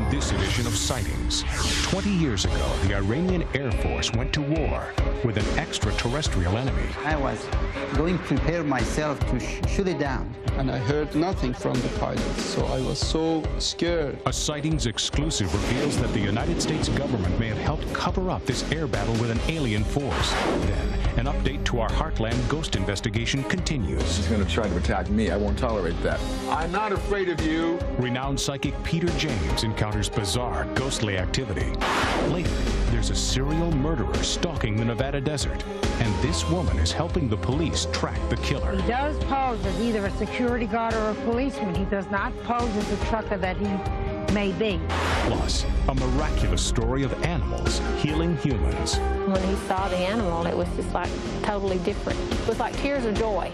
this edition of Sightings. 20 years ago, the Iranian Air Force went to war with an extraterrestrial enemy. I was going to prepare myself to shoot it down. And I heard nothing from the pilots, so I was so scared. A Sightings exclusive reveals that the United States government may have helped cover up this air battle with an alien force. Then, an update to our Heartland ghost investigation continues. She's going to try to attack me. I won't tolerate that. I'm not afraid of you. Renowned psychic Peter James encounters bizarre, ghostly activity. Later, there's a serial murderer stalking the Nevada desert. And this woman is helping the police track the killer. He does pose as either a security guard or a policeman. He does not pose as the trucker that he may be. Plus, a miraculous story of animals healing humans. When he saw the animal, it was just like totally different. It was like tears of joy.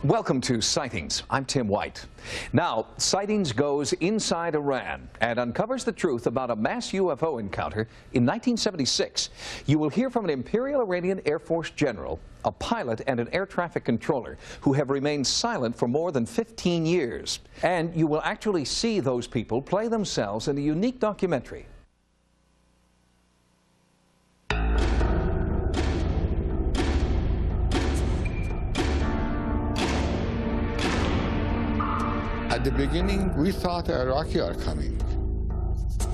Welcome to Sightings. I'm Tim White. Now, Sightings goes inside Iran and uncovers the truth about a mass UFO encounter in 1976. You will hear from an Imperial Iranian Air Force general, a pilot, and an air traffic controller who have remained silent for more than 15 years. And you will actually see those people play themselves in a unique documentary. At the beginning, we thought Iraqi are coming.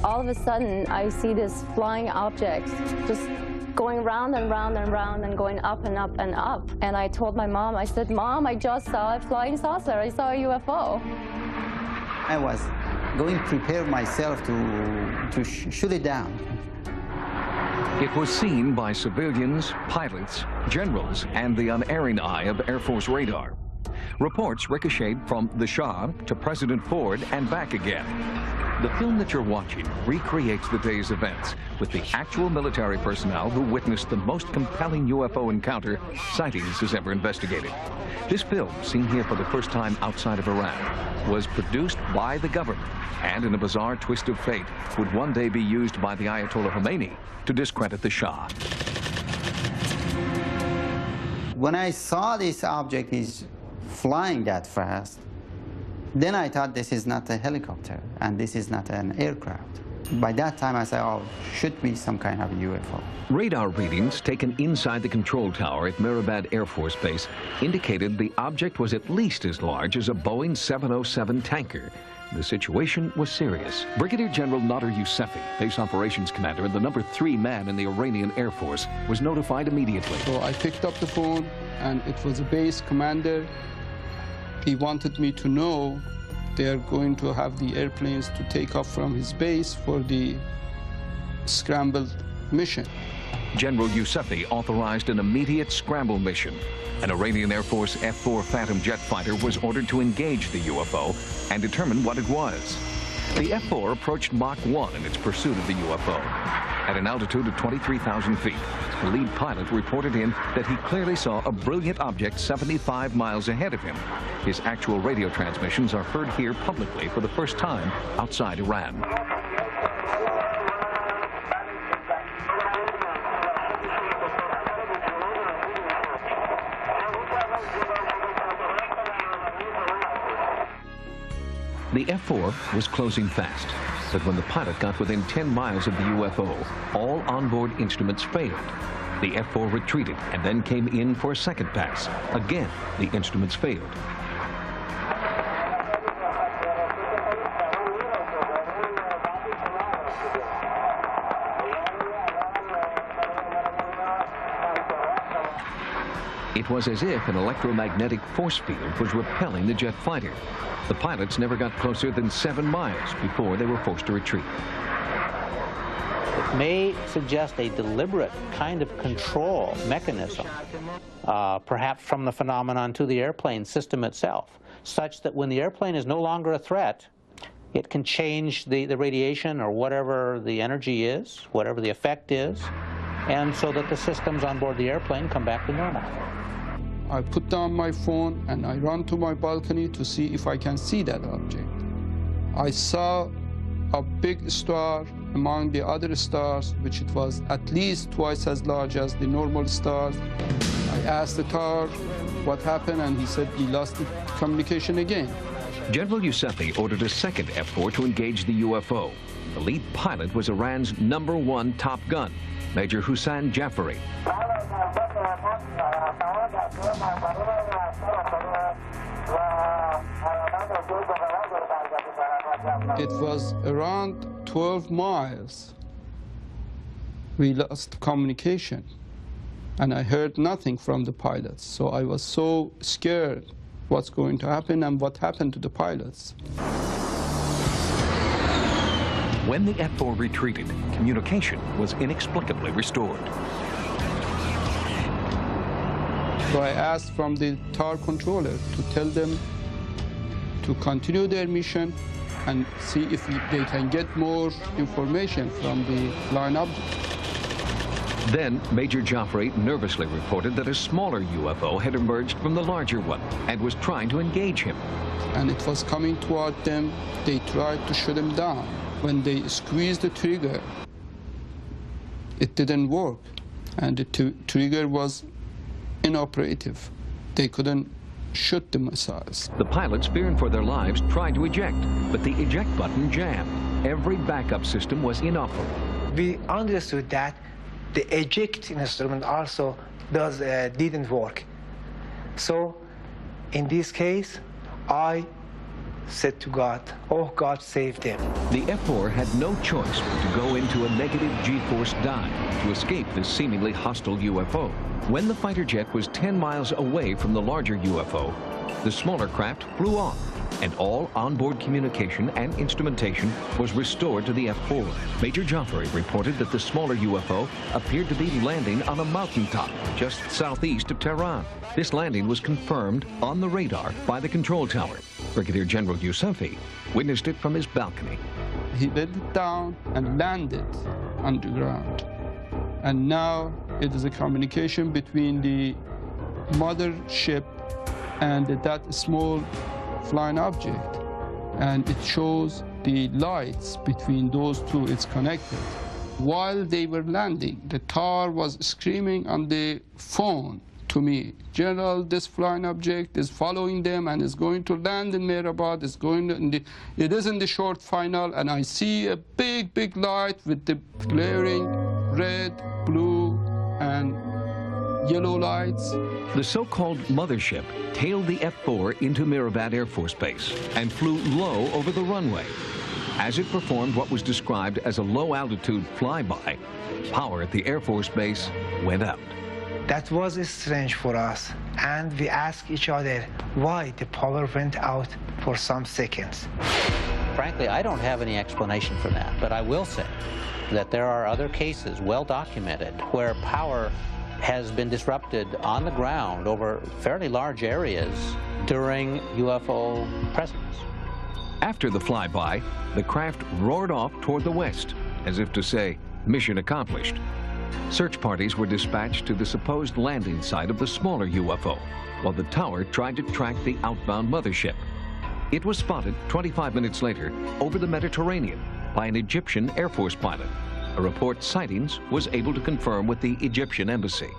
All of a sudden, I see this flying object just going round and round and round and going up and up and up. And I told my mom, I said, Mom, I just saw a flying saucer. I saw a UFO. I was going to prepare myself to shoot it down. It was seen by civilians, pilots, generals, and the unerring eye of Air Force radar. Reports ricocheted from the Shah to President Ford and back again. The film that you're watching recreates the day's events with the actual military personnel who witnessed the most compelling UFO encounter Sightings has ever investigated. This film, seen here for the first time outside of Iran, was produced by the government and, in a bizarre twist of fate, would one day be used by the Ayatollah Khomeini to discredit the Shah. When I saw this object is flying that fast, then I thought this is not a helicopter and this is not an aircraft. By that time I said, oh, should be some kind of UFO. Radar readings taken inside the control tower at Mehrabad Air Force Base indicated the object was at least as large as a Boeing 707 tanker. The situation was serious. Brigadier General Nader Yousefi, base operations commander and the number 3 man in the Iranian Air Force, was notified immediately. So I picked up the phone, and it was a base commander. He wanted me to know they are going to have the airplanes to take off from his base for the scrambled mission. General Yousefi authorized an immediate scramble mission. An Iranian Air Force F-4 Phantom jet fighter was ordered to engage the UFO and determine what it was. The F-4 approached Mach 1 in its pursuit of the UFO. At an altitude of 23,000 feet, the lead pilot reported in that he clearly saw a brilliant object 75 miles ahead of him. His actual radio transmissions are heard here publicly for the first time outside Iran. The F-4 was closing fast, but when the pilot got within 10 miles of the UFO, all onboard instruments failed. The F-4 retreated and then came in for a second pass. Again, the instruments failed. It was as if an electromagnetic force field was repelling the jet fighter. The pilots never got closer than 7 miles before they were forced to retreat. It may suggest a deliberate kind of control mechanism, perhaps from the phenomenon to the airplane system itself, such that when the airplane is no longer a threat, it can change the radiation or whatever the energy is, whatever the effect is, and so that the systems on board the airplane come back to normal. I put down my phone and I run to my balcony to see if I can see that object. I saw a big star among the other stars, which it was at least twice as large as the normal stars. I asked the tower what happened, and he said he lost the communication again. General Youssefi ordered a second F-4 to engage the UFO. The lead pilot was Iran's #1 top gun, Major Hussein Jafari. It was around 12 miles. We lost communication, and I heard nothing from the pilots. So I was so scared what's going to happen and what happened to the pilots. When the F-4 retreated, communication was inexplicably restored. So I asked from the tower controller to tell them to continue their mission and see if they can get more information from the flying object. Then Major Jafari nervously reported that a smaller UFO had emerged from the larger one and was trying to engage him. And it was coming toward them. They tried to shut him down. When they squeezed the trigger, it didn't work, and the trigger was inoperative. They couldn't shoot the missiles. The pilots, fearing for their lives, tried to eject, but the eject button jammed. Every backup system was inoperable. We understood that the eject instrument also didn't work. So in this case, I said to God, oh, God, save them. The F-4 had no choice but to go into a negative G-force dive to escape this seemingly hostile UFO. When the fighter jet was 10 miles away from the larger UFO, the smaller craft flew off, and all onboard communication and instrumentation was restored to the F-4. Major Jafari reported that the smaller UFO appeared to be landing on a mountaintop just southeast of Tehran. This landing was confirmed on the radar by the control tower. Brigadier General Youssefi witnessed it from his balcony. He let it down and landed on the ground. And now it is a communication between the mother ship and that small flying object. And it shows the lights between those two. It's connected. While they were landing, the tower was screaming on the phone to me, General, this flying object is following them and is going to land in Mehrabad. It is in the short final, and I see a big, big light with the glaring red, blue, and yellow lights. The so-called mothership tailed the F-4 into Mehrabad Air Force Base and flew low over the runway. As it performed what was described as a low-altitude flyby, power at the Air Force Base went out. That was strange for us, and we asked each other why the power went out for some seconds. Frankly, I don't have any explanation for that, but I will say that there are other cases, well documented, where power has been disrupted on the ground over fairly large areas during UFO presence. After the flyby, the craft roared off toward the west, as if to say, mission accomplished. Search parties were dispatched to the supposed landing site of the smaller UFO, while the tower tried to track the outbound mothership. It was spotted 25 minutes later over the Mediterranean by an Egyptian Air Force pilot, a report Sightings was able to confirm with the Egyptian embassy.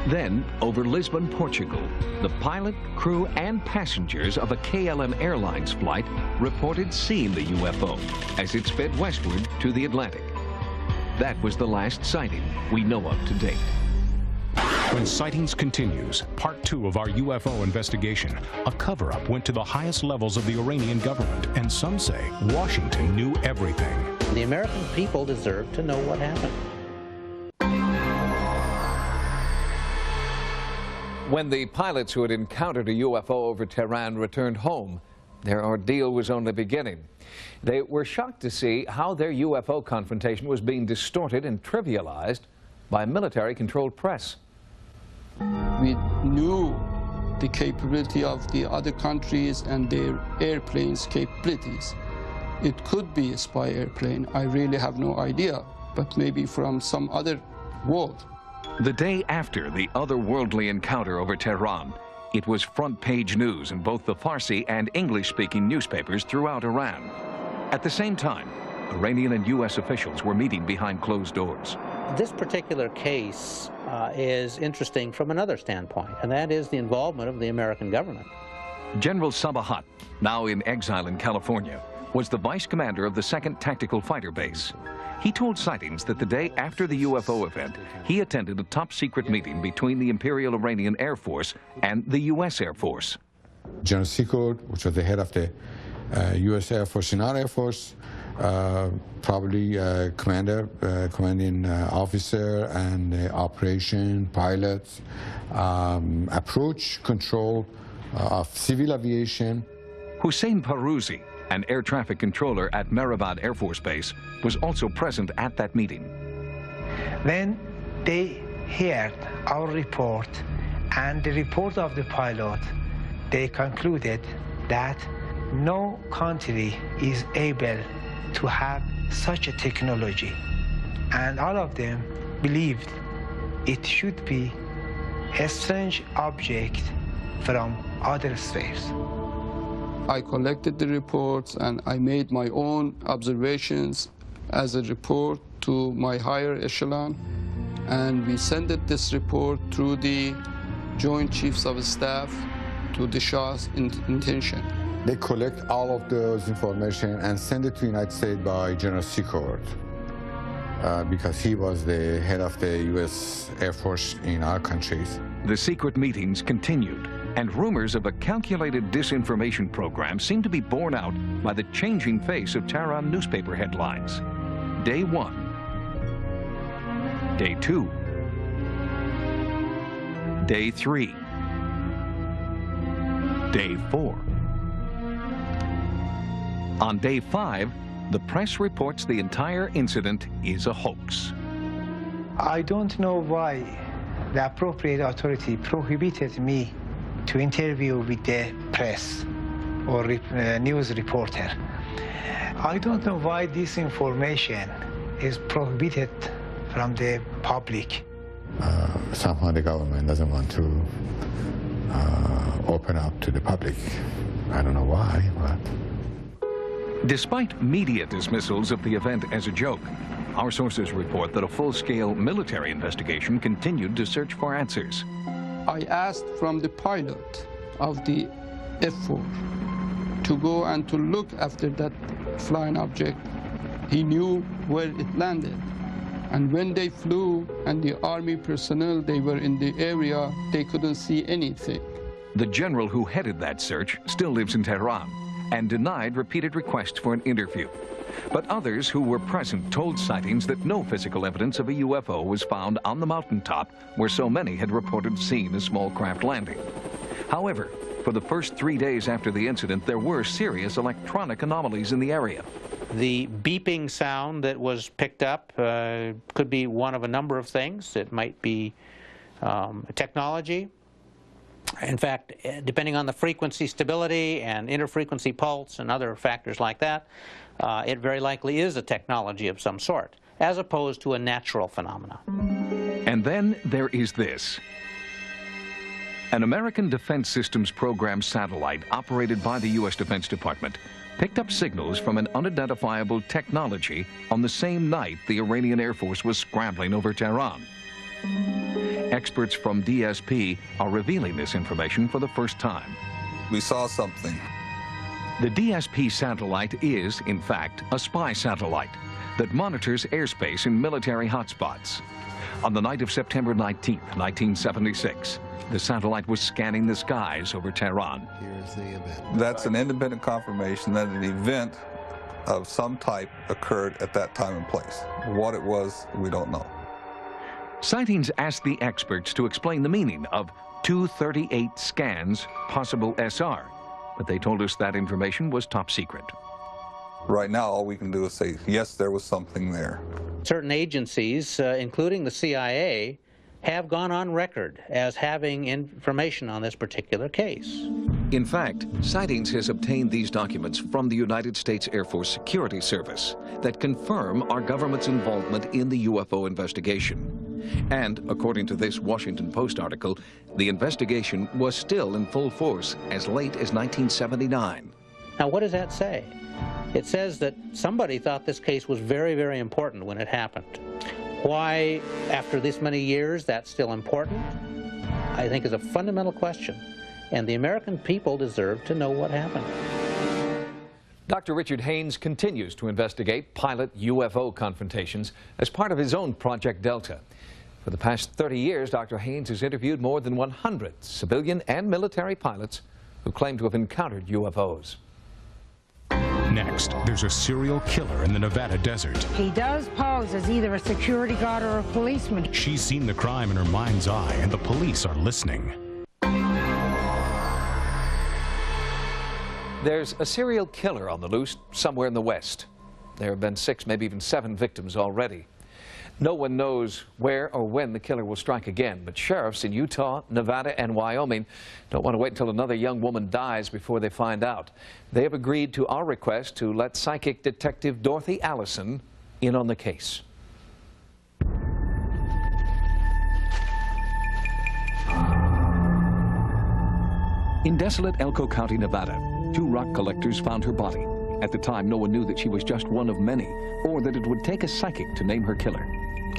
Then, over Lisbon, Portugal, the pilot, crew, and passengers of a KLM Airlines flight reported seeing the UFO as it sped westward to the Atlantic. That was the last sighting we know of to date. When Sightings continues, part 2 of our UFO investigation, a cover-up went to the highest levels of the Iranian government, and some say Washington knew everything. The American people deserve to know what happened. When the pilots who had encountered a UFO over Tehran returned home, their ordeal was only beginning. They were shocked to see how their UFO confrontation was being distorted and trivialized by a military-controlled press. We knew the capability of the other countries and their airplanes' capabilities. It could be a spy airplane. I really have no idea, but maybe from some other world. The day after the otherworldly encounter over Tehran, it was front-page news in both the Farsi and English-speaking newspapers throughout Iran. At the same time, Iranian and U.S. officials were meeting behind closed doors. This particular case is interesting from another standpoint, and that is the involvement of the American government. General Sabahat, now in exile in California, was the vice commander of the 2nd Tactical Fighter Base. He told Sightings that the day after the UFO event, he attended a top-secret meeting between the Imperial Iranian Air Force and the U.S. Air Force. General Secord, which was the head of the U.S. Air Force in our Air Force, probably commanding officer and operation, pilots, approach control of civil aviation. Hussein Parouzi, an air traffic controller at Mehrabad Air Force Base, was also present at that meeting. When they heard our report and the report of the pilot, they concluded that no country is able to have such a technology. And all of them believed it should be a strange object from other spheres. I collected the reports and I made my own observations as a report to my higher echelon, and we sent this report through the Joint Chiefs of Staff to the Shah's intention. They collect all of those information and send it to the United States by General Secord, because he was the head of the U.S. Air Force in our countries. The secret meetings continued, and rumors of a calculated disinformation program seemed to be borne out by the changing face of Tehran newspaper headlines. Day 1. Day 2. Day 3. Day 4. On day 5, the press reports the entire incident is a hoax. I don't know why the appropriate authority prohibited me to interview with the press or news reporter. I don't know why this information is prohibited from the public. Somehow the government doesn't want to open up to the public. I don't know why, but... Despite media dismissals of the event as a joke, our sources report that a full-scale military investigation continued to search for answers. I asked from the pilot of the F-4 to go and to look after that flying object. He knew where it landed. And when they flew and the army personnel, they were in the area, they couldn't see anything. The general who headed that search still lives in Tehran and denied repeated requests for an interview. But others who were present told Sightings that no physical evidence of a UFO was found on the mountaintop where so many had reported seeing a small craft landing. However, for the first 3 days after the incident, there were serious electronic anomalies in the area. The beeping sound that was picked up could be one of a number of things. It might be technology. In fact, depending on the frequency stability and interfrequency pulse and other factors like that, it very likely is a technology of some sort, as opposed to a natural phenomena. And then there is this. An American Defense Systems Program satellite operated by the U.S. Defense Department picked up signals from an unidentifiable technology on the same night the Iranian Air Force was scrambling over Tehran. Experts from DSP are revealing this information for the first time. We saw something. The DSP satellite is, in fact, a spy satellite that monitors airspace in military hotspots. On the night of September 19, 1976, the satellite was scanning the skies over Tehran. Here's the event. That's an independent confirmation that an event of some type occurred at that time and place. What it was, we don't know. Sightings asked the experts to explain the meaning of 238 scans, possible SR, but they told us that information was top secret. Right now, all we can do is say, yes, there was something there. Certain agencies, including the CIA, have gone on record as having information on this particular case. In fact, Sightings has obtained these documents from the United States Air Force Security Service that confirm our government's involvement in the UFO investigation. And according to this Washington Post article, the investigation was still in full force as late as 1979. Now, what does that say? It says that somebody thought this case was very, very important when it happened. Why, after this many years, that's still important, I think is a fundamental question. And the American people deserve to know what happened. Dr. Richard Haynes continues to investigate pilot UFO confrontations as part of his own Project Delta. For the past 30 years, Dr. Haynes has interviewed more than 100 civilian and military pilots who claim to have encountered UFOs. Next, there's a serial killer in the Nevada desert. He does pose as either a security guard or a policeman. She's seen the crime in her mind's eye, and the police are listening. There's a serial killer on the loose somewhere in the West. There have been 6, maybe even 7 victims already. No one knows where or when the killer will strike again, but sheriffs in Utah, Nevada, and Wyoming don't want to wait until another young woman dies before they find out. They have agreed to our request to let psychic detective Dorothy Allison in on the case. In desolate Elko County, Nevada, 2 rock collectors found her body. At the time, no one knew that she was just one of many, or that it would take a psychic to name her killer.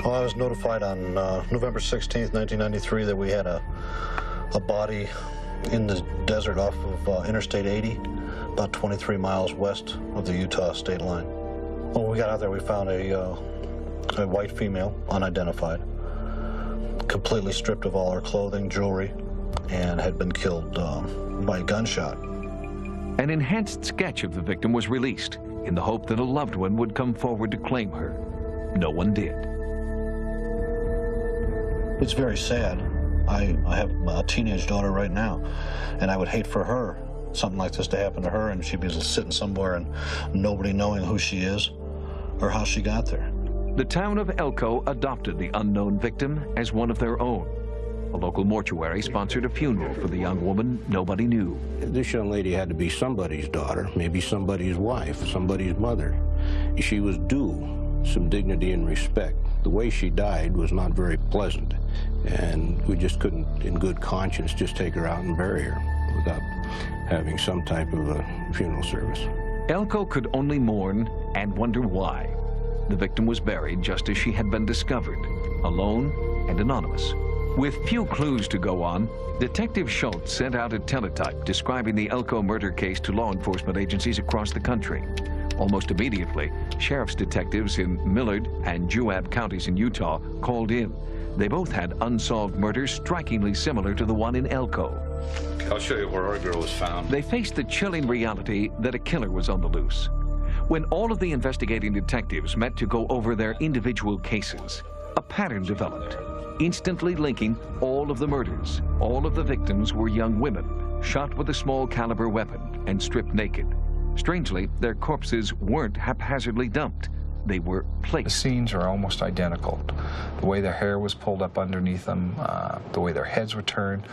Well, I was notified on November 16th, 1993, that we had a body in the desert off of Interstate 80, about 23 miles west of the Utah state line. When we got out there, we found a white female, unidentified, completely stripped of all her clothing, jewelry, and had been killed by a gunshot. An enhanced sketch of the victim was released in the hope that a loved one would come forward to claim her. No one did. It's very sad. I have a teenage daughter right now, and I would hate for her, something like this to happen to her, and she'd be sitting somewhere and nobody knowing who she is or how she got there. The town of Elko adopted the unknown victim as one of their own. A local mortuary sponsored a funeral for the young woman nobody knew. This young lady had to be somebody's daughter, maybe somebody's wife, somebody's mother. She was due some dignity and respect. The way she died was not very pleasant, and we just couldn't, in good conscience, just take her out and bury her without having some type of a funeral service. Elko could only mourn and wonder why. The victim was buried just as she had been discovered, alone and anonymous. With few clues to go on, Detective Schultz sent out a teletype describing the Elko murder case to law enforcement agencies across the country. Almost immediately, sheriff's detectives in Millard and Juab counties in Utah called in. They both had unsolved murders strikingly similar to the one in Elko. I'll show you where our girl was found. They faced the chilling reality that a killer was on the loose. When all of the investigating detectives met to go over their individual cases, a pattern developed, instantly linking all of the murders. All of the victims were young women, shot with a small caliber weapon and stripped naked. Strangely, their corpses weren't haphazardly dumped. They were placed. The scenes are almost identical. The way their hair was pulled up underneath them, the way their heads were turned,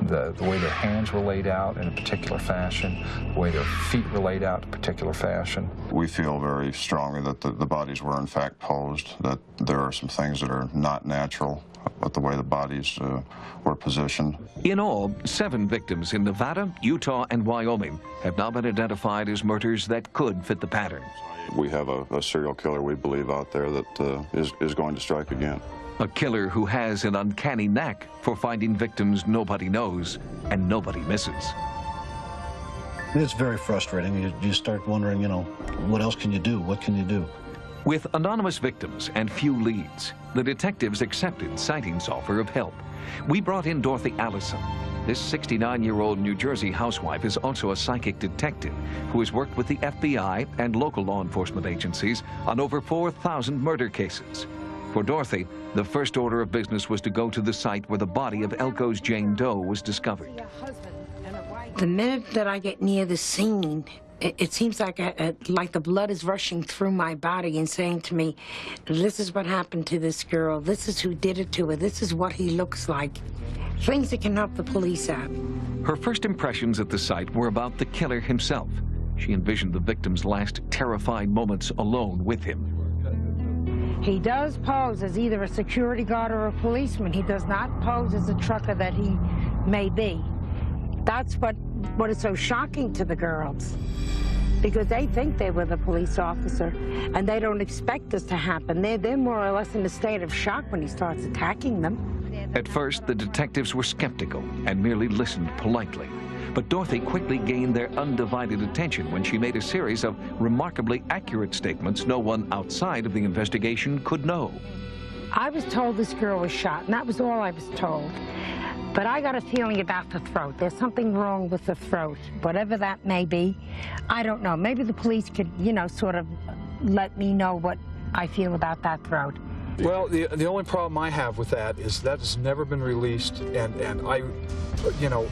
the way their hands were laid out in a particular fashion, the way their feet were laid out in a particular fashion. We feel very strongly that the bodies were in fact posed, that there are some things that are not natural with the way the bodies were positioned. In all, 7 victims in Nevada, Utah, and Wyoming have now been identified as murders that could fit the pattern. We have a serial killer, we believe, out there that is going to strike again. A killer who has an uncanny knack for finding victims nobody knows and nobody misses. It's very frustrating. You start wondering, you know, what else can you do? What can you do? With anonymous victims and few leads, the detectives accepted Sightings' offer of help. We brought in Dorothy Allison. This 69-year-old New Jersey housewife is also a psychic detective who has worked with the FBI and local law enforcement agencies on over 4,000 murder cases. For Dorothy, the first order of business was to go to the site where the body of Elko's Jane Doe was discovered. The minute that I get near the scene, it seems like the blood is rushing through my body and saying to me, this is what happened to this girl, this is who did it to her, this is what he looks like. Things that can help the police out. Her first impressions at the site were about the killer himself. She envisioned the victim's last terrifying moments alone with him. He does pose as either a security guard or a policeman. He does not pose as a trucker that he may be. That's what is so shocking to the girls, because they think they were the police officer, and they don't expect this to happen. They're more or less in a state of shock when he starts attacking them. At first, the detectives were skeptical and merely listened politely. But Dorothy quickly gained their undivided attention when she made a series of remarkably accurate statements no one outside of the investigation could know. I was told this girl was shot, and that was all I was told. But I got a feeling about the throat. There's something wrong with the throat. Whatever that may be, I don't know. Maybe the police could, you know, sort of let me know what I feel about that throat. Well, the only problem I have with that is that has never been released, and I, you know,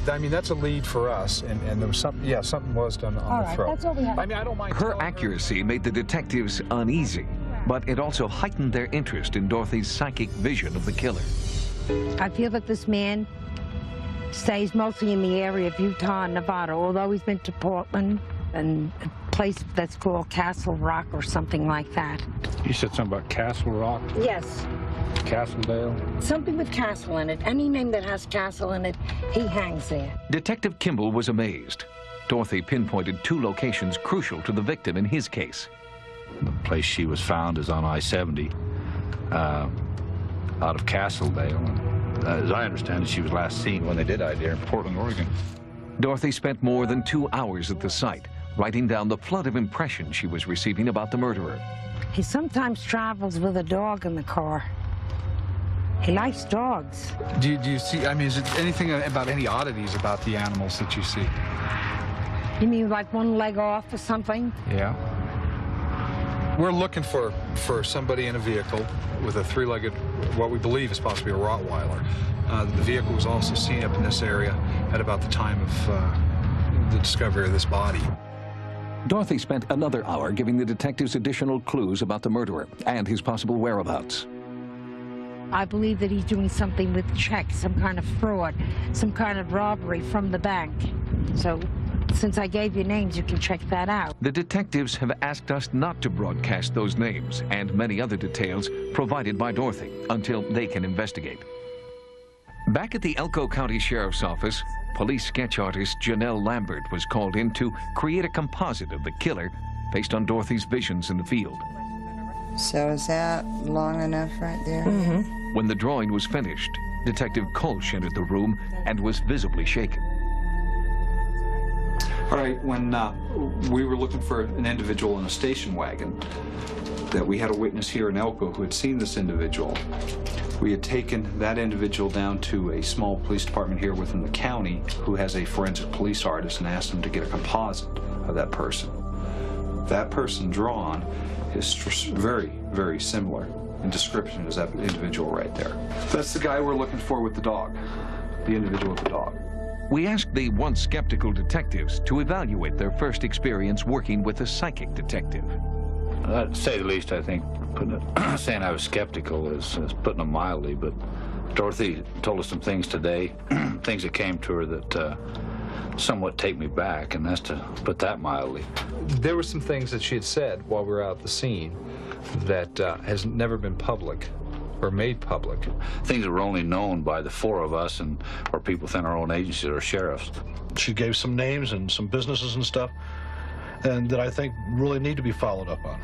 I mean, that's a lead for us, and there was something, yeah, something was done on the throat. That's all we have. I mean, I don't mind. Her accuracy made the detectives uneasy, but it also heightened their interest in Dorothy's psychic vision of the killer. I feel that this man stays mostly in the area of Utah and Nevada, although he's been to Portland and a place that's called Castle Rock or something like that. You said something about Castle Rock? Yes. Castledale? Something with castle in it. Any name that has castle in it, he hangs there. Detective Kimball was amazed. Dorothy pinpointed two locations crucial to the victim in his case. The place she was found is on I-70, out of Castledale. And, as I understand it, she was last seen when they did ID her in Portland, Oregon. Dorothy spent more than 2 hours at the site, writing down the flood of impressions she was receiving about the murderer. He sometimes travels with a dog in the car. He likes dogs. Do you see, I mean, is it anything about any oddities about the animals that you see? You mean like one leg off or something? Yeah. We're looking for somebody in a vehicle with a three-legged, what we believe is possibly a Rottweiler. The vehicle was also seen up in this area at about the time of the discovery of this body. Dorothy spent another hour giving the detectives additional clues about the murderer and his possible whereabouts. I believe that he's doing something with checks, some kind of fraud, some kind of robbery from the bank. So, since I gave you names, you can check that out. The detectives have asked us not to broadcast those names and many other details provided by Dorothy until they can investigate. Back at the Elko County Sheriff's Office, police sketch artist Janelle Lambert was called in to create a composite of the killer based on Dorothy's visions in the field. So is that long enough right there? Mm-hmm. When the drawing was finished, Detective Kolsch entered the room and was visibly shaken. All right, when we were looking for an individual in a station wagon, that we had a witness here in Elko who had seen this individual. We had taken that individual down to a small police department here within the county who has a forensic police artist and asked them to get a composite of that person. That person drawn is very, very similar in description as that individual right there. That's the guy we're looking for with the dog, the individual with the dog. We asked the once skeptical detectives to evaluate their first experience working with a psychic detective. To say the least, I think saying I was skeptical is putting it mildly, but Dorothy told us some things today, things that came to her that somewhat take me back, and that's to put that mildly. There were some things that she had said while we were out at the scene that has never been public or made public. Things that were only known by the four of us and or people within our own agency or sheriffs. She gave some names and some businesses and stuff, and that I think really need to be followed up on.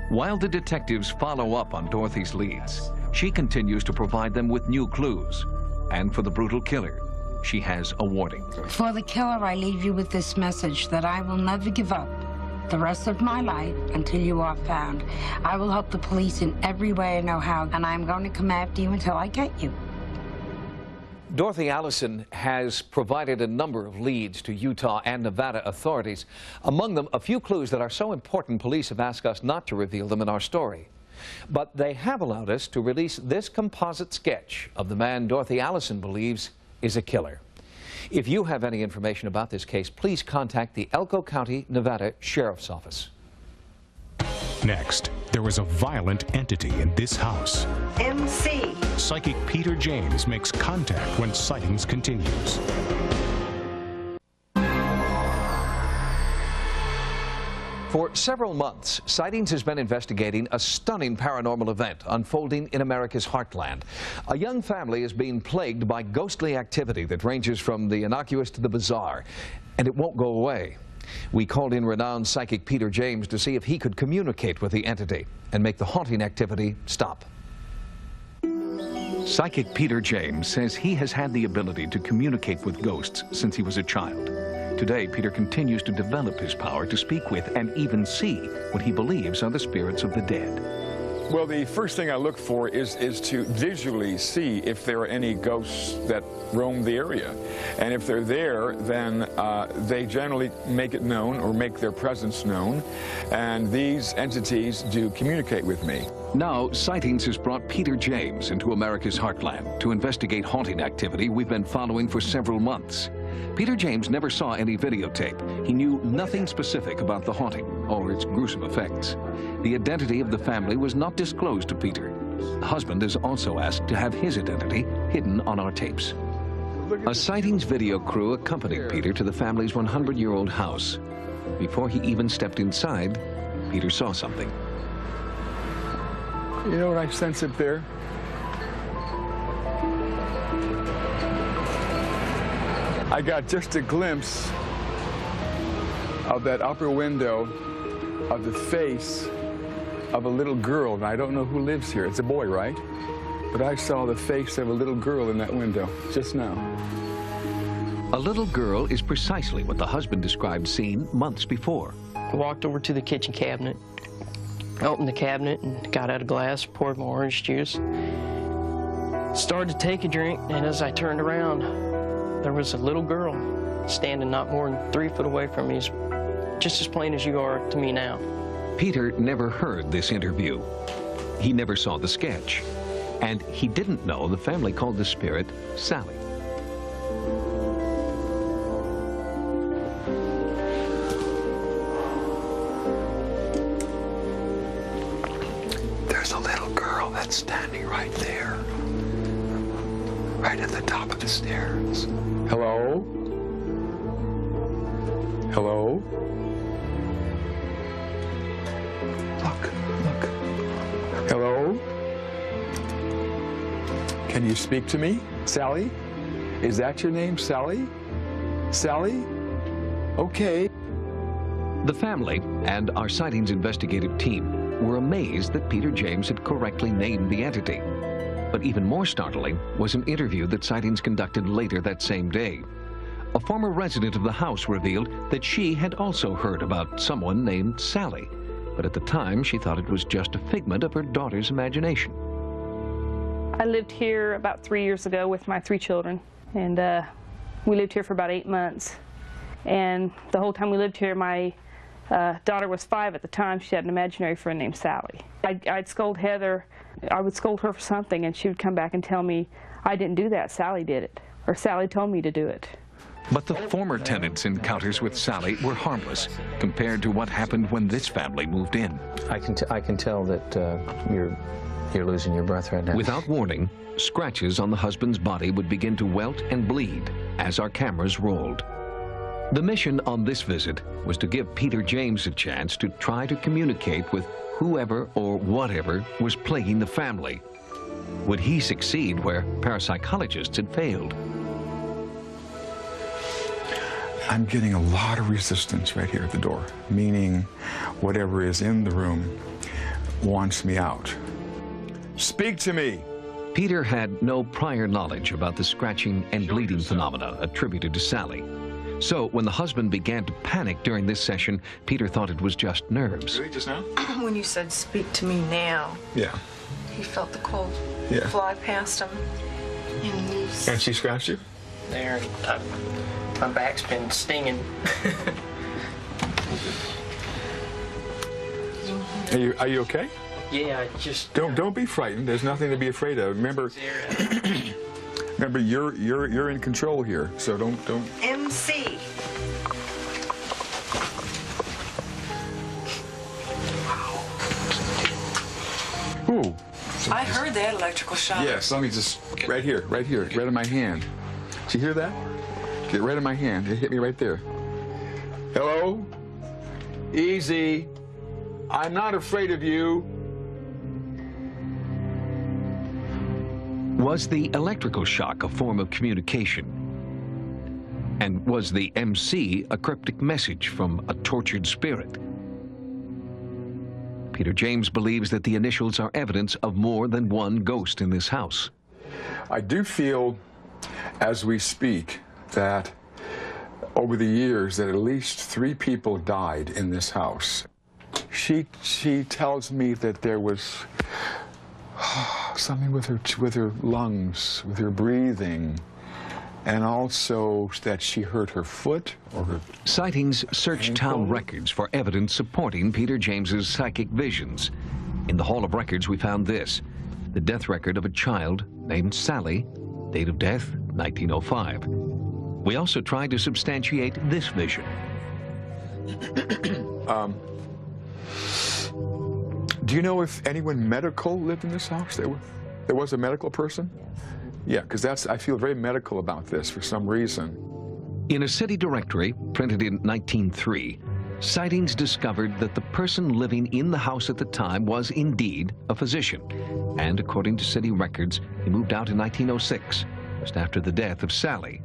While the detectives follow up on Dorothy's leads, she continues to provide them with new clues. And for the brutal killer, she has a warning. For the killer, I leave you with this message that I will never give up the rest of my life until you are found. I will help the police in every way I know how, and I'm going to come after you until I get you. Dorothy Allison has provided a number of leads to Utah and Nevada authorities. Among them, a few clues that are so important police have asked us not to reveal them in our story. But they have allowed us to release this composite sketch of the man Dorothy Allison believes is a killer. If you have any information about this case, please contact the Elko County, Nevada Sheriff's Office. Next, there was a violent entity in this house. MC. Psychic Peter James makes contact when Sightings continues. For several months, Sightings has been investigating a stunning paranormal event unfolding in America's heartland. A young family is being plagued by ghostly activity that ranges from the innocuous to the bizarre, and it won't go away. We called in renowned psychic Peter James to see if he could communicate with the entity and make the haunting activity stop. Psychic Peter James says he has had the ability to communicate with ghosts since he was a child. Today, Peter continues to develop his power to speak with and even see what he believes are the spirits of the dead. Well, the first thing I look for is to visually see if there are any ghosts that roam the area. And if they're there, then they generally make it known or make their presence known. And these entities do communicate with me. Now, Sightings has brought Peter James into America's heartland to investigate haunting activity we've been following for several months. Peter James never saw any videotape. He knew nothing specific about the haunting or its gruesome effects. The identity of the family was not disclosed to Peter. The husband is also asked to have his identity hidden on our tapes. A Sightings video crew accompanied Peter to the family's 100-year-old house. Before he even stepped inside, Peter saw something. You know what I sense up there? I got just a glimpse of that upper window of the face of a little girl, and I don't know who lives here. It's a boy, right? But I saw the face of a little girl in that window just now. A little girl is precisely what the husband described seeing months before. I walked over to the kitchen cabinet, opened the cabinet, and got out a glass, poured my orange juice. Started to take a drink, and as I turned around, there was a little girl standing not more than 3 foot away from me, just as plain as you are to me now. Peter never heard this interview. He never saw the sketch. And he didn't know the family called the spirit Sally. There's a little girl that's standing right there, right at the top of the stairs. Hello? Hello? Look. Hello? Can you speak to me? Sally? Is that your name, Sally? Sally? Okay. The family and our Sightings investigative team were amazed that Peter James had correctly named the entity. But even more startling was an interview that Sightings conducted later that same day. A former resident of the house revealed that she had also heard about someone named Sally, but at the time she thought it was just a figment of her daughter's imagination. I lived here about 3 years ago with my 3 children, and we lived here for about 8 months. And the whole time we lived here, my daughter was 5 at the time. She had an imaginary friend named Sally. I'd scold Heather. I would scold her for something, and she would come back and tell me, I didn't do that, Sally did it, or Sally told me to do it. But the former tenants' encounters with Sally were harmless compared to what happened when this family moved in. I can tell that you're losing your breath right now. Without warning, scratches on the husband's body would begin to welt and bleed as our cameras rolled. The mission on this visit was to give Peter James a chance to try to communicate with whoever or whatever was plaguing the family. Would he succeed where parapsychologists had failed? I'm getting a lot of resistance right here at the door, meaning whatever is in the room wants me out. Speak to me. Peter had no prior knowledge about the scratching and bleeding phenomena attributed to Sally. So when the husband began to panic during this session, Peter thought it was just nerves. Really, just now? When you said, speak to me now, Yeah. he felt the cold Yeah. fly past him. And she scratched you? There, my back's been stinging. Are you okay? Yeah, I just... Don't be frightened. There's nothing to be afraid of. Remember, remember, you're in control here. So don't. MC. I heard that electrical shock. Yes, let me just, right here, right in my hand. Did you hear that? Get right in my hand. It hit me right there. Hello? Easy. I'm not afraid of you. Was the electrical shock a form of communication? And was the MC a cryptic message from a tortured spirit? Peter James believes that the initials are evidence of more than one ghost in this house. I do feel, as we speak, that over the years that at least 3 people died in this house. She tells me that there was something with her lungs, with her breathing, and also that she hurt her foot or her Sightings searched town records for evidence supporting Peter James's psychic visions. In the Hall of Records, we found this: the death record of a child named Sally, date of death 1905. We also tried to substantiate this vision. Do you know if anyone medical lived in this house? There was a medical person? Yeah, because I feel very medical about this for some reason. In a city directory printed in 1903, Sightings discovered that the person living in the house at the time was indeed a physician. And according to city records, he moved out in 1906, just after the death of Sally.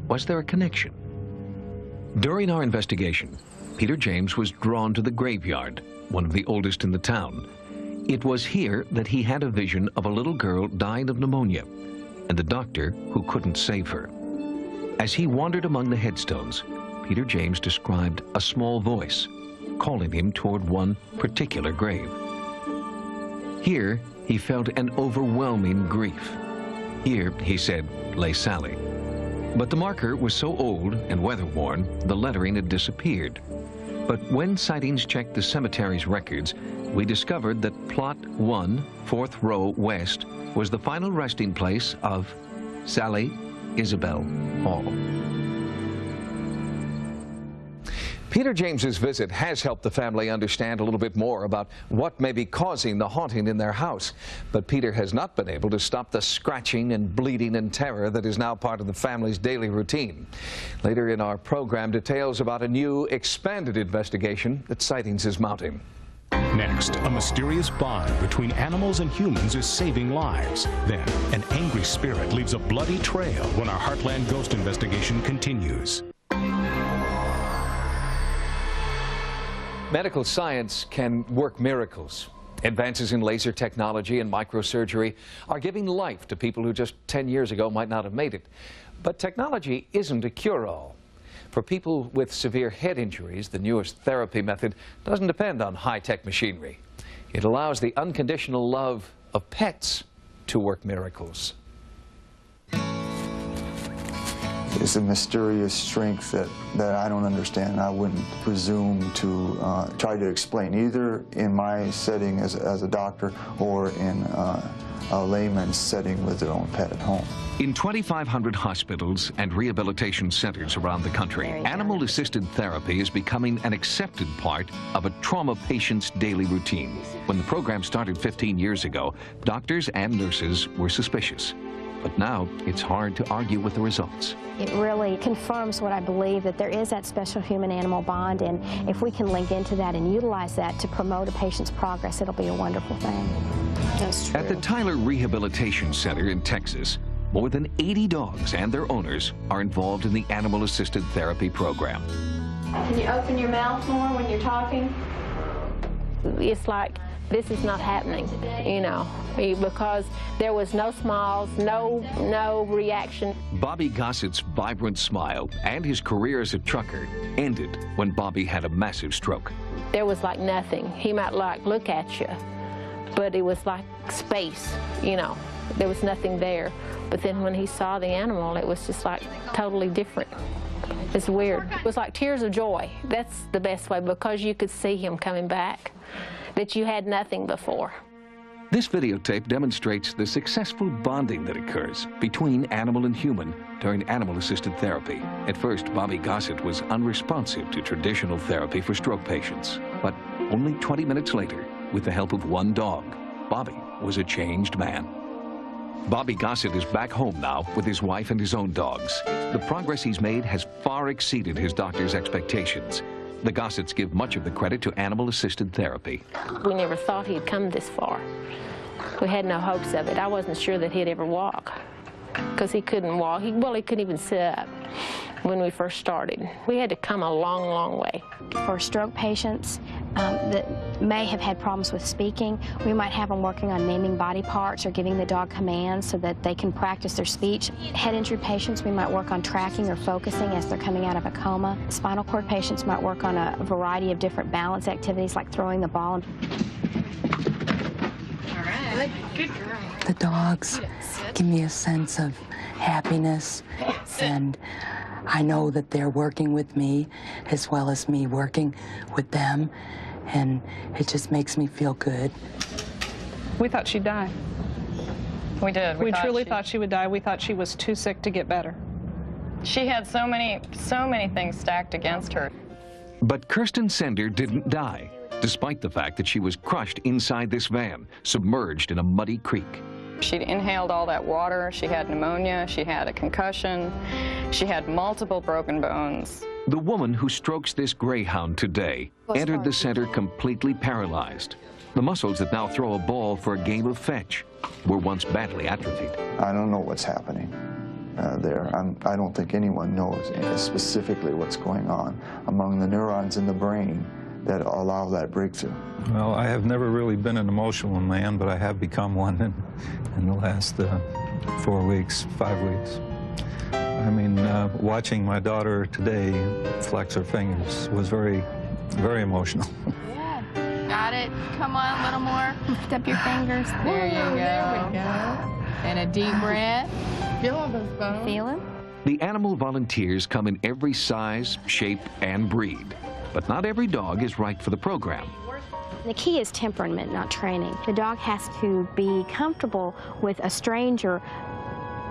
Was there a connection? During our investigation, Peter James was drawn to the graveyard, one of the oldest in the town. It was here that he had a vision of a little girl dying of pneumonia and the doctor who couldn't save her. As he wandered among the headstones, Peter James described a small voice calling him toward one particular grave. Here, he felt an overwhelming grief. Here, he said, lay Sally. But the marker was so old and weather-worn, the lettering had disappeared. But when Sightings checked the cemetery's records, we discovered that Plot 1, 4th row west, was the final resting place of Sally Isabel Hall. Peter James's visit has helped the family understand a little bit more about what may be causing the haunting in their house. But Peter has not been able to stop the scratching and bleeding and terror that is now part of the family's daily routine. Later in our program, details about a new, expanded investigation that Sightings is mounting. Next, a mysterious bond between animals and humans is saving lives. Then, an angry spirit leaves a bloody trail when our Heartland Ghost investigation continues. Medical science can work miracles. Advances in laser technology and microsurgery are giving life to people who just 10 years ago might not have made it. But technology isn't a cure-all. For people with severe head injuries, the newest therapy method doesn't depend on high-tech machinery. It allows the unconditional love of pets to work miracles. It's a mysterious strength that I don't understand. I wouldn't presume to try to explain, either in my setting as a doctor or in a layman's setting with their own pet at home. In 2,500 hospitals and rehabilitation centers around the country, animal-assisted therapy is becoming an accepted part of a trauma patient's daily routine. When the program started 15 years ago, doctors and nurses were suspicious. But now, it's hard to argue with the results. It really confirms what I believe, that there is that special human-animal bond, and if we can link into that and utilize that to promote a patient's progress, it'll be a wonderful thing. That's true. At the Tyler Rehabilitation Center in Texas, more than 80 dogs and their owners are involved in the animal-assisted therapy program. Can you open your mouth more when you're talking? It's like, this is not happening, you know, because there was no smiles, no reaction. Bobby Gossett's vibrant smile and his career as a trucker ended when Bobby had a massive stroke. There was like nothing. He might like look at you, but it was like space, you know. There was nothing there. But then when he saw the animal, it was just like totally different. It's weird. It was like tears of joy. That's the best way, because you could see him coming back, that you had nothing before. This videotape demonstrates the successful bonding that occurs between animal and human during animal-assisted therapy. At first, Bobby Gossett was unresponsive to traditional therapy for stroke patients. But only 20 minutes later, with the help of one dog, Bobby was a changed man. Bobby Gossett is back home now with his wife and his own dogs. The progress he's made has far exceeded his doctor's expectations. The Gossetts give much of the credit to animal-assisted therapy. We never thought he'd come this far. We had no hopes of it. I wasn't sure that he'd ever walk, because he couldn't walk. Well, he couldn't even sit up when we first started. We had to come a long, long way. For stroke patients that may have had problems with speaking, we might have them working on naming body parts or giving the dog commands so that they can practice their speech. Head injury patients, we might work on tracking or focusing as they're coming out of a coma. Spinal cord patients might work on a variety of different balance activities like throwing the ball. All right. Good girl. The dogs give me a sense of happiness, and I know that they're working with me as well as me working with them, and it just makes me feel good. We thought she'd die. We did. We truly thought she would die. We thought she was too sick to get better. She had so many things stacked against her. But Kirsten Sender didn't die, despite the fact that she was crushed inside this van, submerged in a muddy creek. She'd inhaled all that water, she had pneumonia, she had a concussion, she had multiple broken bones. The woman who strokes this greyhound today entered the center completely paralyzed. The muscles that now throw a ball for a game of fetch were once badly atrophied. I don't know what's happening there. I don't think anyone knows specifically what's going on among the neurons in the brain that allow that breakthrough. Well, I have never really been an emotional man, but I have become one in the last 4 weeks, 5 weeks. I mean, watching my daughter today flex her fingers was very, very emotional. Good. Got it. Come on, a little more. Lift up your fingers. There you go. There we go. And a deep breath. Feel those bones. Feel them? The animal volunteers come in every size, shape, and breed. But not every dog is right for the program. The key is temperament, not training. The dog has to be comfortable with a stranger,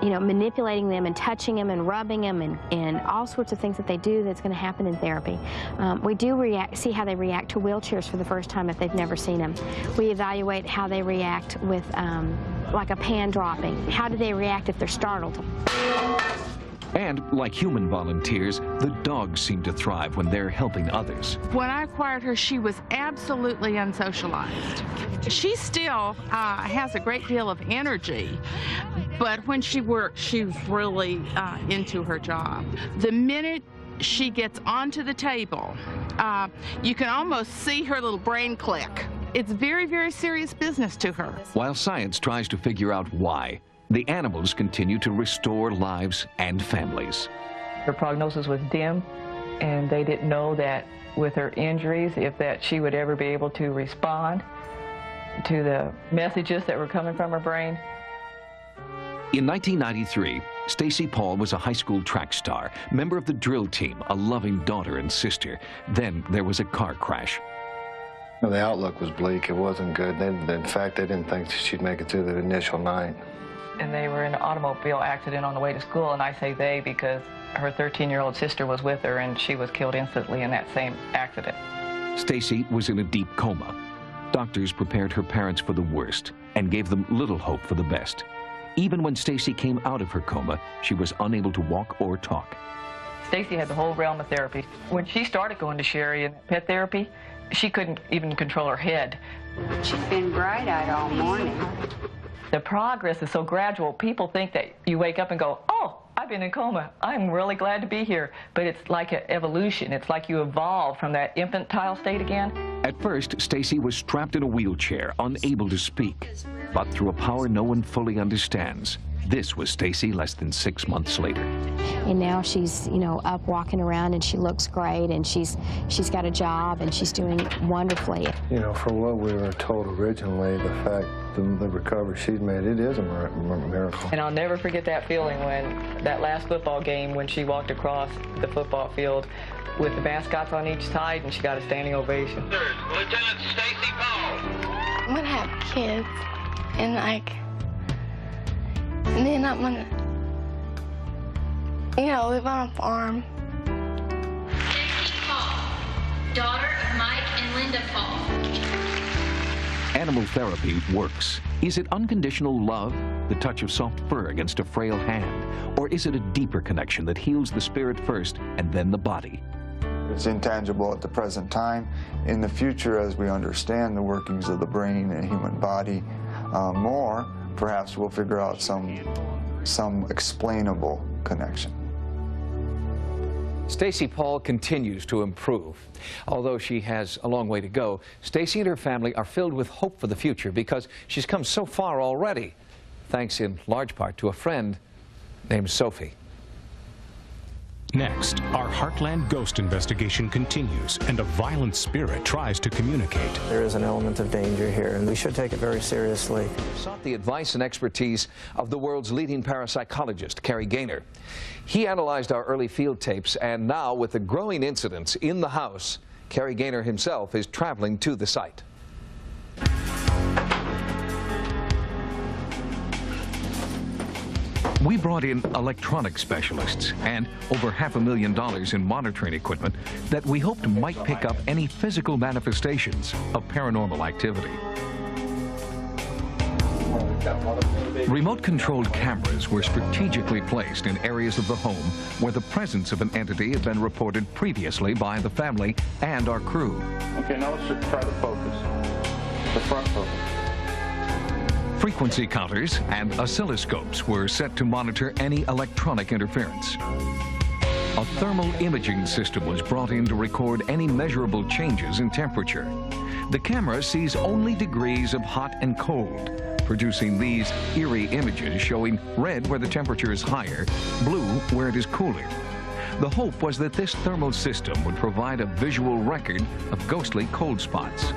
you know, manipulating them and touching them and rubbing them and all sorts of things that they do that's going to happen in therapy. We do see how they react to wheelchairs for the first time if they've never seen them. We evaluate how they react with like a pan dropping. How do they react if they're startled? And like human volunteers, the dogs seem to thrive when they're helping others. When I acquired her, she was absolutely unsocialized. She still has a great deal of energy, but when she works, she's really into her job. The minute she gets onto the table, you can almost see her little brain click. It's very, very serious business to her. While science tries to figure out why, the animals continue to restore lives and families. Her prognosis was dim, and they didn't know that with her injuries, if that she would ever be able to respond to the messages that were coming from her brain. In 1993, Stacy Paul was a high school track star, member of the drill team, a loving daughter and sister. Then there was a car crash. Well, the outlook was bleak. It wasn't good. In fact, they didn't think she'd make it through the initial night. And they were in an automobile accident on the way to school, and I say they because her 13-year-old sister was with her, and she was killed instantly in that same accident. Stacy was in a deep coma. Doctors prepared her parents for the worst and gave them little hope for the best. Even when Stacy came out of her coma, she was unable to walk or talk. Stacy had the whole realm of therapy. When she started going to Sherry in pet therapy, she couldn't even control her head. She's been bright-eyed all morning. The progress is so gradual. People think that you wake up and go, oh, I've been in coma. I'm really glad to be here. But it's like an evolution. It's like you evolve from that infantile state again. At first, Stacy was strapped in a wheelchair, unable to speak. But through a power no one fully understands, this was Stacy less than 6 months later. And now she's, you know, up walking around, and she looks great, and she's got a job, and she's doing wonderfully. You know, for what we were told originally, the fact, the recovery she's made, it is a miracle. And I'll never forget that feeling when that last football game, when she walked across the football field with the mascots on each side, and she got a standing ovation. Lieutenant Stacy Paul. I'm gonna have kids, and and then I'm gonna, live on a farm. Stacy Paul, daughter of Mike and Linda Paul. animal therapy works. Is it unconditional love, the touch of soft fur against a frail hand? Or is it a deeper connection that heals the spirit first and then the body? It's intangible at the present time. In the future, as we understand the workings of the brain and human body more, perhaps we'll figure out some explainable connection. Stacy Paul continues to improve. Although she has a long way to go, Stacy and her family are filled with hope for the future because she's come so far already, thanks in large part to a friend named Sophie. Next, our Heartland ghost investigation continues, and a violent spirit tries to communicate. There is an element of danger here, and we should take it very seriously. Sought the advice and expertise of the world's leading parapsychologist, Cary Gaynor. He analyzed our early field tapes, and now, with the growing incidents in the house, Cary Gaynor himself is traveling to the site. We brought in electronic specialists and over $500,000 in monitoring equipment that we hoped might pick up any physical manifestations of paranormal activity. Remote-controlled cameras were strategically placed in areas of the home where the presence of an entity had been reported previously by the family and our crew. Okay, now let's try to focus. The front focus. Frequency counters and oscilloscopes were set to monitor any electronic interference. A thermal imaging system was brought in to record any measurable changes in temperature. The camera sees only degrees of hot and cold, producing these eerie images showing red where the temperature is higher, blue where it is cooler. The hope was that this thermal system would provide a visual record of ghostly cold spots.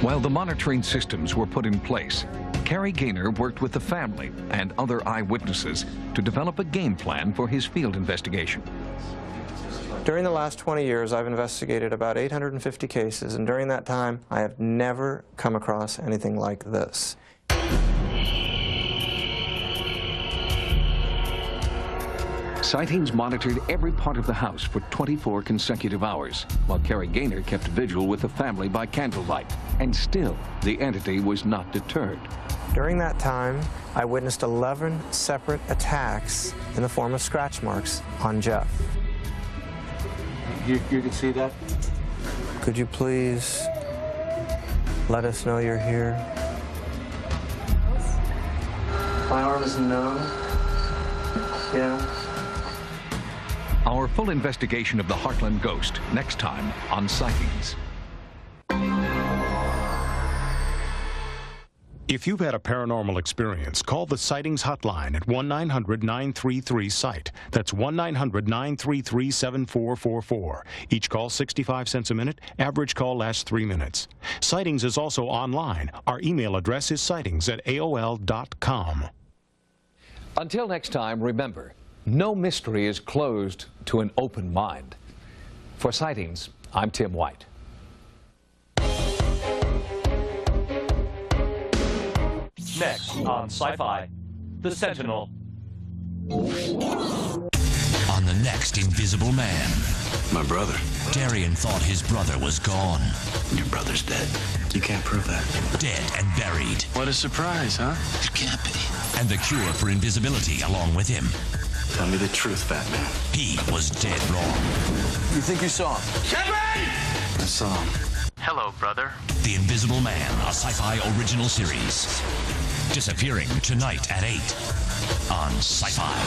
While the monitoring systems were put in place, Cary Gaynor worked with the family and other eyewitnesses to develop a game plan for his field investigation. During the last 20 years, I've investigated about 850 cases, and during that time, I have never come across anything like this. Sightings monitored every part of the house for 24 consecutive hours, while Cary Gaynor kept vigil with the family by candlelight. And still, the entity was not deterred. During that time, I witnessed 11 separate attacks in the form of scratch marks on Jeff. You can see that? Could you please let us know you're here? My arm is numb. Yeah. Our full investigation of the Heartland ghost next time on Sightings. If you've had a paranormal experience, call the Sightings hotline at 1-900-933-SIGHT. That's 1-900-933-7444. Each call 65 cents a minute. Average call lasts 3 minutes. Sightings is also online. Our email address is sightings@aol.com. Until next time, remember, no mystery is closed to an open mind. For Sightings, I'm Tim White. Next on Sci-Fi, The Sentinel. On the next Invisible Man. My brother. Darian thought his brother was gone. Your brother's dead. You can't prove that. Dead and buried. What a surprise, huh? It can't be. And the cure for invisibility along with him. Tell me the truth, Batman. He was dead wrong. You think you saw him? Kevin! I saw him. Hello, brother. The Invisible Man, a sci-fi original series. Disappearing tonight at 8 on Sci-Fi.